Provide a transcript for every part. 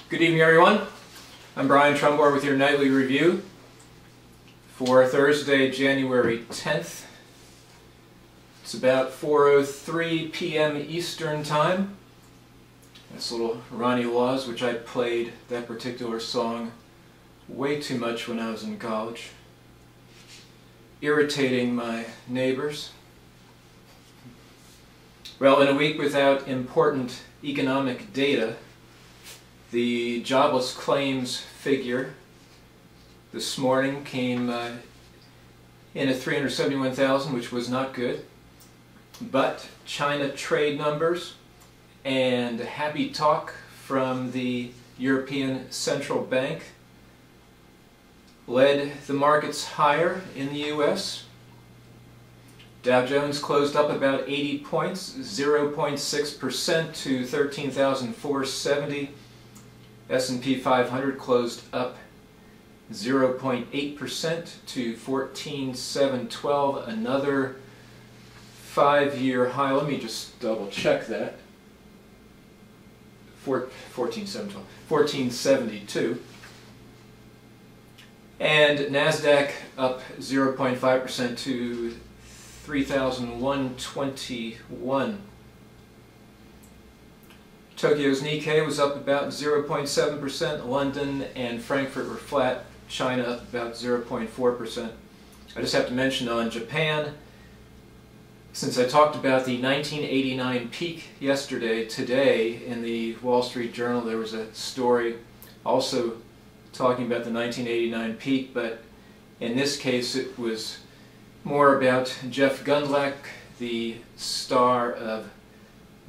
Good evening, everyone. I'm Brian Trumbore with your nightly review for Thursday, January 10th. It's about 4:03 p.m. Eastern Time. That's a little Ronnie Laws, which I played that particular song way too much when I was in college, irritating my neighbors. Well, in a week without important economic data, the jobless claims figure this morning came in at 371,000, which was not good. But China trade numbers and happy talk from the European Central Bank led the markets higher in the U.S. Dow Jones closed up about 80 points, 0.6% to 13,470. S&P 500 closed up 0.8% to 14,712, another 5-year high. Let me just double check that. 14,772. And NASDAQ up 0.5% to 3,121. Tokyo's Nikkei was up about 0.7%. London and Frankfurt were flat. China up about 0.4%. I just have to mention on Japan, since I talked about the 1989 peak yesterday, today in the Wall Street Journal there was a story also talking about the 1989 peak, but in this case it was more about Jeff Gundlach, the star of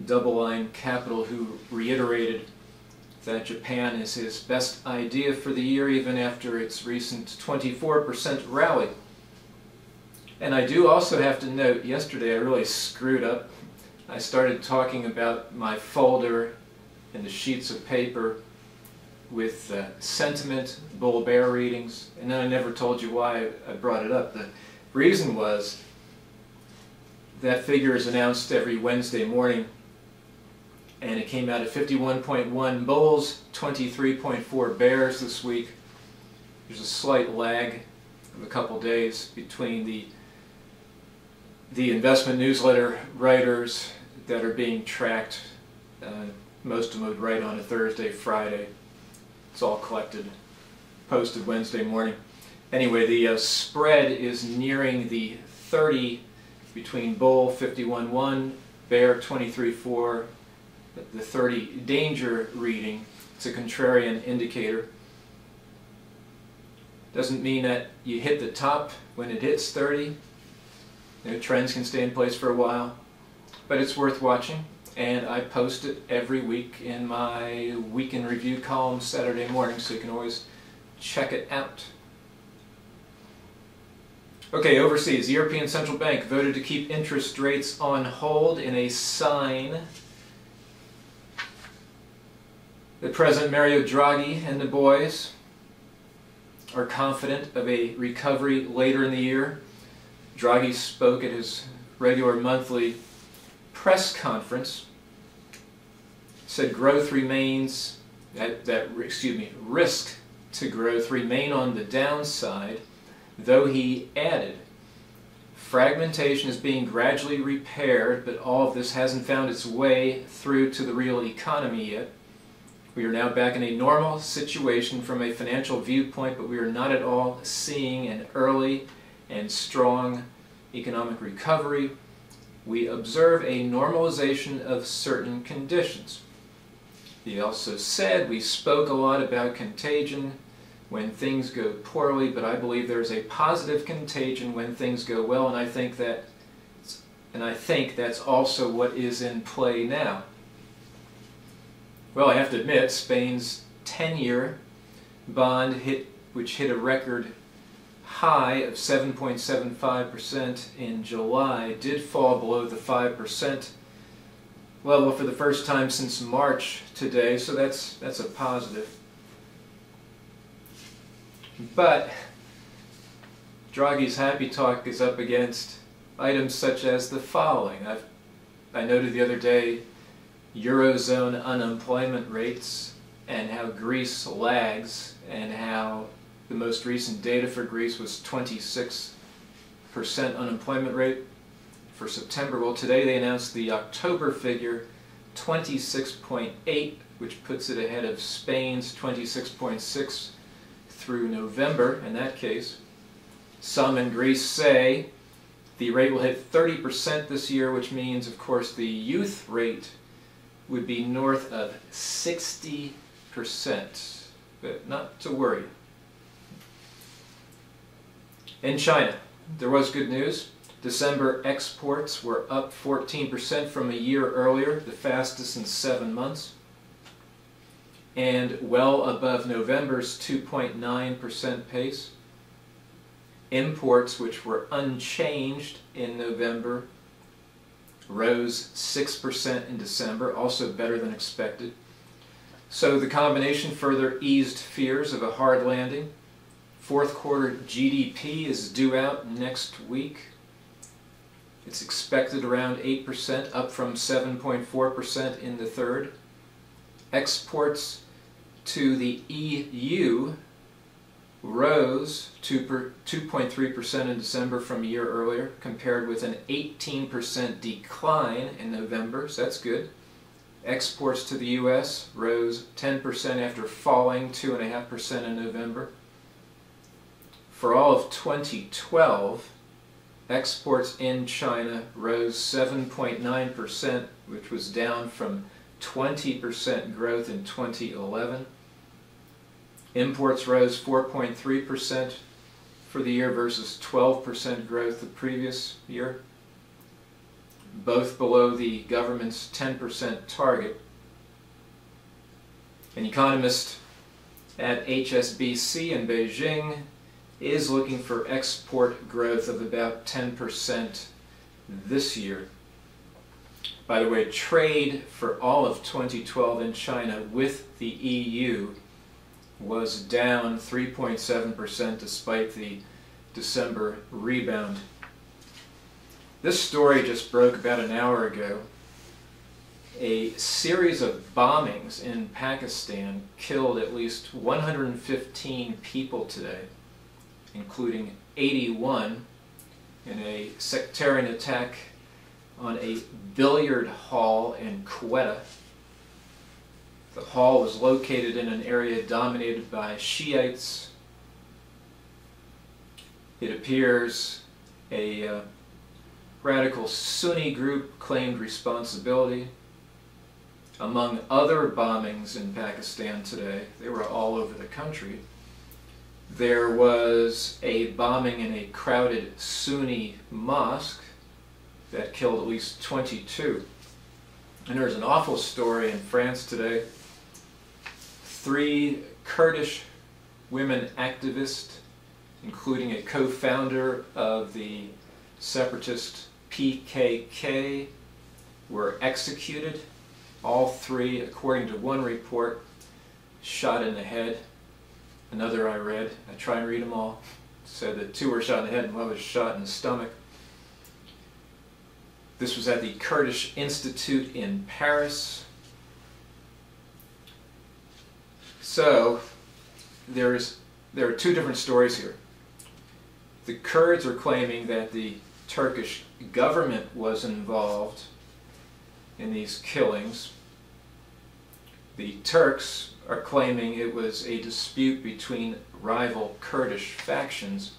Double Line Capital, who reiterated that Japan is his best idea for the year, even after its recent 24% rally. And I do also have to note, yesterday I really screwed up. I started talking about my folder and the sheets of paper with sentiment, bull-bear readings, and then I never told you why I brought it up. The reason was that figure is announced every Wednesday morning, and it came out at 51.1 bulls, 23.4 bears this week. There's a slight lag of a couple days between the investment newsletter writers that are being tracked. Most of them would write on a Thursday, Friday. It's all collected, posted Wednesday morning. Anyway, the spread is nearing the 30 between bull 51.1, bear 23.4. The 30 danger reading. It's a contrarian indicator. Doesn't mean that you hit the top when it hits 30. You know, trends can stay in place for a while, but it's worth watching, and I post it every week in my Week in Review column Saturday morning, so you can always check it out. Okay, overseas, the European Central Bank voted to keep interest rates on hold in a sign that President Mario Draghi and the boys are confident of a recovery later in the year. Draghi spoke at his regular monthly press conference, said growth remains, risk to growth remain on the downside, though he added, fragmentation is being gradually repaired, but all of this hasn't found its way through to the real economy yet. We are now back in a normal situation from a financial viewpoint, but we are not at all seeing an early and strong economic recovery. We observe a normalization of certain conditions. He also said, we spoke a lot about contagion when things go poorly, but I believe there's a positive contagion when things go well, and I think that's also what is in play now. Well, I have to admit, Spain's 10-year bond, which hit a record high of 7.75% in July, did fall below the 5% level for the first time since March today, so that's a positive. But Draghi's happy talk is up against items such as the following. I noted the other day Eurozone unemployment rates and how Greece lags, and how the most recent data for Greece was 26% unemployment rate for September. Well, today they announced the October figure, 26.8, which puts it ahead of Spain's 26.6 through November in that case. Some in Greece say the rate will hit 30% this year, which means, of course, the youth rate would be north of 60%. But not to worry. In China, there was good news. December exports were up 14% from a year earlier, the fastest in 7 months, and well above November's 2.9% pace. Imports, which were unchanged in November, rose 6% in December, also better than expected. So the combination further eased fears of a hard landing. Fourth quarter GDP is due out next week. It's expected around 8%, up from 7.4% in the third. Exports to the EU rose 2.3% in December from a year earlier, compared with an 18% decline in November, so that's good. Exports to the US rose 10% after falling 2.5% in November. For all of 2012, exports in China rose 7.9%, which was down from 20% growth in 2011. Imports rose 4.3% for the year versus 12% growth the previous year, both below the government's 10% target. An economist at HSBC in Beijing is looking for export growth of about 10% this year. By the way, trade for all of 2012 in China with the EU was down 3.7% despite the December rebound. This story just broke about an hour ago. A series of bombings in Pakistan killed at least 115 people today, including 81 in a sectarian attack on a billiard hall in Quetta. The hall was located in an area dominated by Shiites. It appears a radical Sunni group claimed responsibility. Among other bombings in Pakistan today, they were all over the country, there was a bombing in a crowded Sunni mosque that killed at least 22. And there's an awful story in France today. 3 Kurdish women activists, including a co-founder of the separatist PKK, were executed. All 3, according to one report, shot in the head. Another I read, I try and read them all, said that 2 were shot in the head and 1 was shot in the stomach. This was at the Kurdish Institute in Paris. So, there are 2 different stories here. The Kurds are claiming that the Turkish government was involved in these killings. The Turks are claiming it was a dispute between rival Kurdish factions.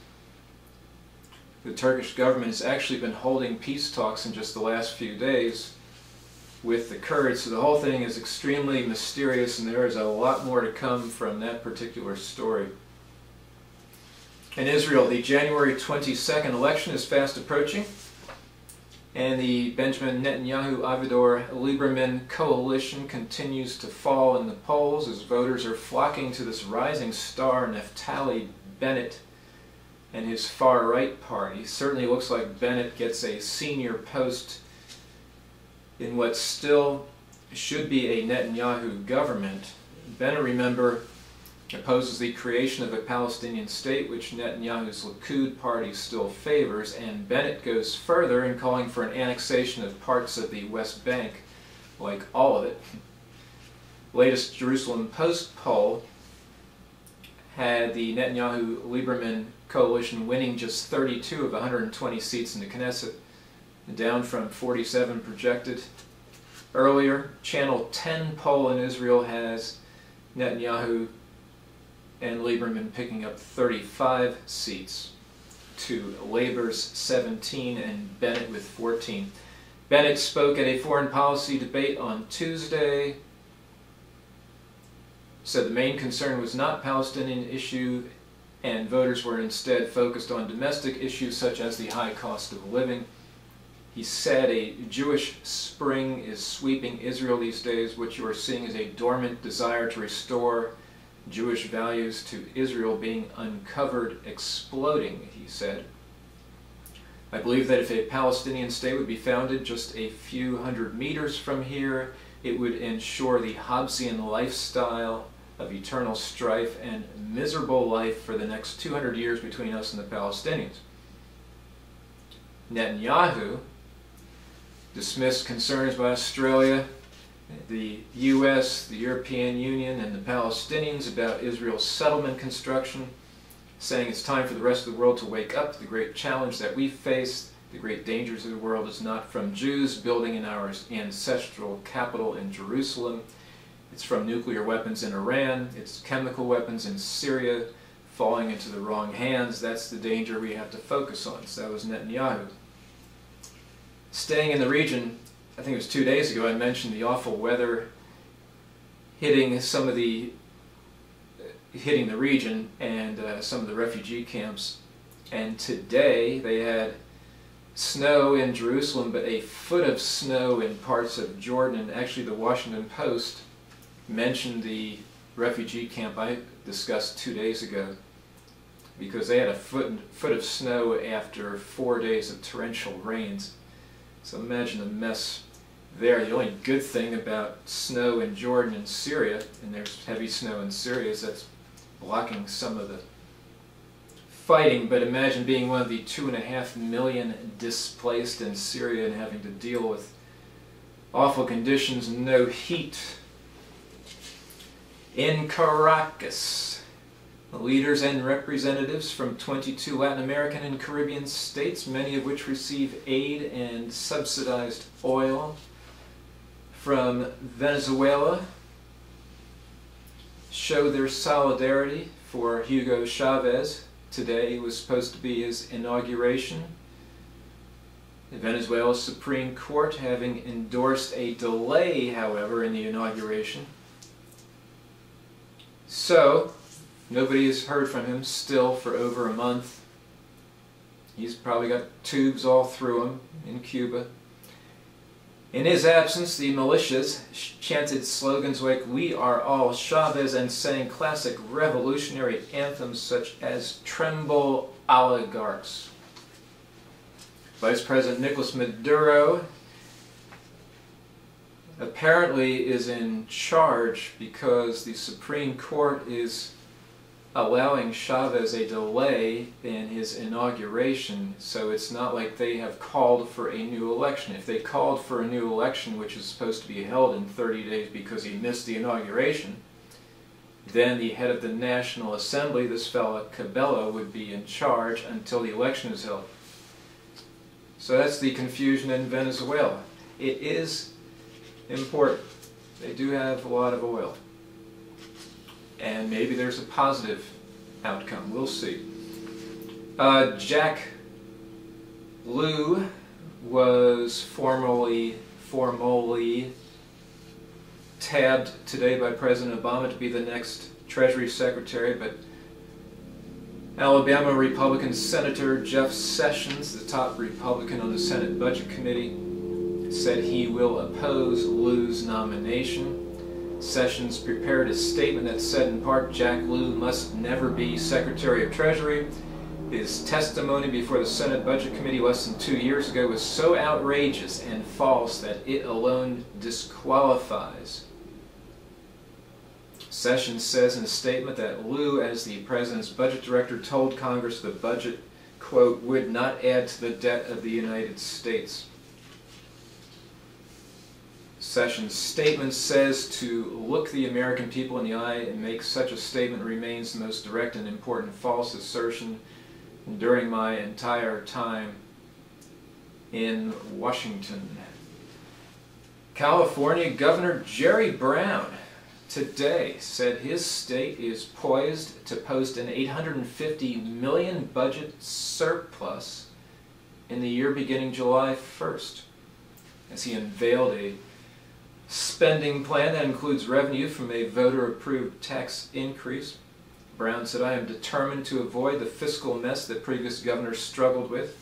The Turkish government has actually been holding peace talks in just the last few days with the Kurds, so the whole thing is extremely mysterious, and there is a lot more to come from that particular story. In Israel, the January 22nd election is fast approaching, and the Benjamin Netanyahu-Avigdor Lieberman coalition continues to fall in the polls as voters are flocking to this rising star, Naftali Bennett, and his far-right party. Certainly looks like Bennett gets a senior post in what still should be a Netanyahu government. Bennett, remember, opposes the creation of a Palestinian state, which Netanyahu's Likud party still favors, and Bennett goes further in calling for an annexation of parts of the West Bank, like all of it. latest Jerusalem Post poll had the Netanyahu-Lieberman coalition winning just 32 of 120 seats in the Knesset, down from 47 projected earlier. Channel 10 poll in Israel has Netanyahu and Lieberman picking up 35 seats to Labor's 17 and Bennett with 14. Bennett spoke at a foreign policy debate on Tuesday, said the main concern was not Palestinian issue and voters were instead focused on domestic issues such as the high cost of living. He said a Jewish spring is sweeping Israel these days. What you are seeing is a dormant desire to restore Jewish values to Israel being uncovered, exploding, he said. I believe that if a Palestinian state would be founded just a few hundred meters from here, it would ensure the Hobbesian lifestyle of eternal strife and miserable life for the next 200 years between us and the Palestinians. Netanyahu dismissed concerns by Australia, the US, the European Union, and the Palestinians about Israel's settlement construction, saying it's time for the rest of the world to wake up to the great challenge that we face. The great dangers of the world is not from Jews building in our ancestral capital in Jerusalem. It's from nuclear weapons in Iran. It's chemical weapons in Syria falling into the wrong hands. That's the danger we have to focus on. So that was Netanyahu. Staying in the region, I think it was 2 days ago, I mentioned the awful weather hitting the region and some of the refugee camps. And today they had snow in Jerusalem, but a foot of snow in parts of Jordan. And actually the Washington Post mentioned the refugee camp I discussed 2 days ago, because they had a foot of snow after 4 days of torrential rains. So imagine the mess there. The only good thing about snow in Jordan and Syria, and there's heavy snow in Syria, is that's blocking some of the fighting. But imagine being one of the 2.5 million displaced in Syria and having to deal with awful conditions, no heat. In Caracas, leaders and representatives from 22 Latin American and Caribbean states, many of which receive aid and subsidized oil from Venezuela, show their solidarity for Hugo Chavez. Today was supposed to be his inauguration. The Venezuela Supreme Court having endorsed a delay, however, in the inauguration. So, nobody has heard from him still for over a month. He's probably got tubes all through him in Cuba. In his absence, the militias chanted slogans like "We are all Chavez" and sang classic revolutionary anthems such as "Tremble Oligarchs." Vice President Nicolas Maduro apparently is in charge because the Supreme Court is allowing Chavez a delay in his inauguration, so it's not like they have called for a new election. If they called for a new election, which is supposed to be held in 30 days because he missed the inauguration, then the head of the National Assembly, this fella Cabello, would be in charge until the election is held. So that's the confusion in Venezuela. It is important. They do have a lot of oil. And maybe there's a positive outcome. We'll see. Jack Lew was formally tabbed today by President Obama to be the next Treasury Secretary, but Alabama Republican Senator Jeff Sessions, the top Republican on the Senate Budget Committee, said he will oppose Lew's nomination. Sessions prepared a statement that said in part, Jack Lew must never be Secretary of Treasury. His testimony before the Senate Budget Committee less than 2 years ago was so outrageous and false that it alone disqualifies. Sessions says in a statement that Lew, as the President's Budget Director, told Congress the budget, quote, would not add to the debt of the United States. Sessions' statement says to look the American people in the eye and make such a statement remains the most direct and important false assertion during my entire time in Washington. California Governor Jerry Brown today said his state is poised to post an $850 million budget surplus in the year beginning July 1st, as he unveiled a spending plan that includes revenue from a voter-approved tax increase. Brown said, "I am determined to avoid the fiscal mess that previous governors struggled with."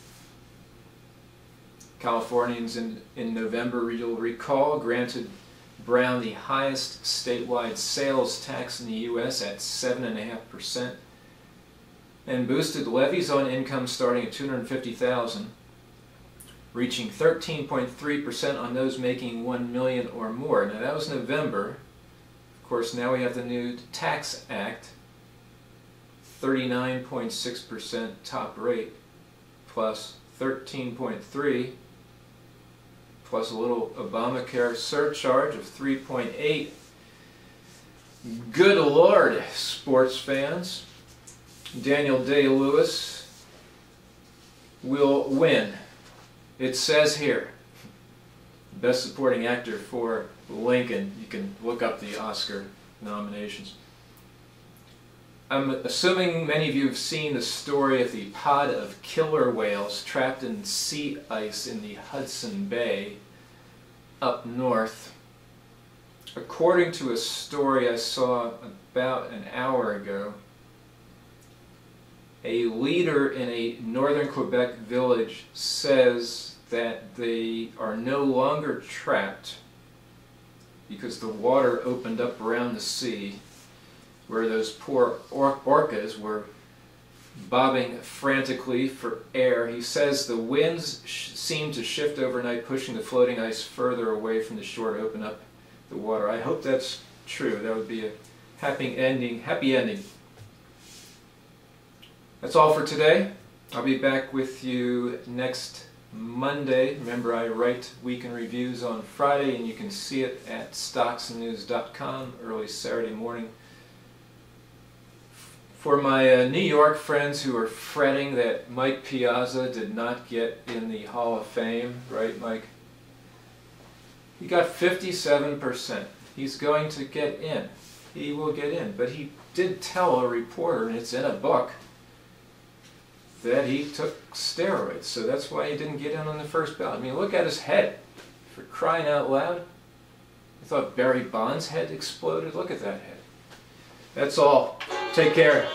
Californians in November, you'll recall, granted Brown the highest statewide sales tax in the U.S. at 7.5% and boosted levies on income starting at $250,000, reaching 13.3% on those making $1 million or more. Now that was November. Of course, now we have the new Tax Act, 39.6% top rate plus 13.3% plus a little Obamacare surcharge of 3.8%. Good Lord, sports fans. Daniel Day-Lewis will win. It says here, Best Supporting Actor for Lincoln. You can look up the Oscar nominations. I'm assuming many of you have seen the story of the pod of killer whales trapped in sea ice in the Hudson Bay up north. According to a story I saw about an hour ago, a leader in a northern Quebec village says that they are no longer trapped because the water opened up around the sea, where those poor orcas were bobbing frantically for air. He says the winds seem to shift overnight, pushing the floating ice further away from the shore to open up the water. I hope that's true. That would be a happy ending. That's all for today. I'll be back with you next Monday. Remember, I write weekend reviews on Friday, and you can see it at stocksandnews.com early Saturday morning. For my New York friends who are fretting that Mike Piazza did not get in the Hall of Fame, right, Mike? He got 57%. He's going to get in. He will get in. But he did tell a reporter, and it's in a book, that he took steroids. So that's why he didn't get in on the first ballot. I mean, look at his head. For crying out loud. I thought Barry Bonds' head exploded. Look at that head. That's all. Take care.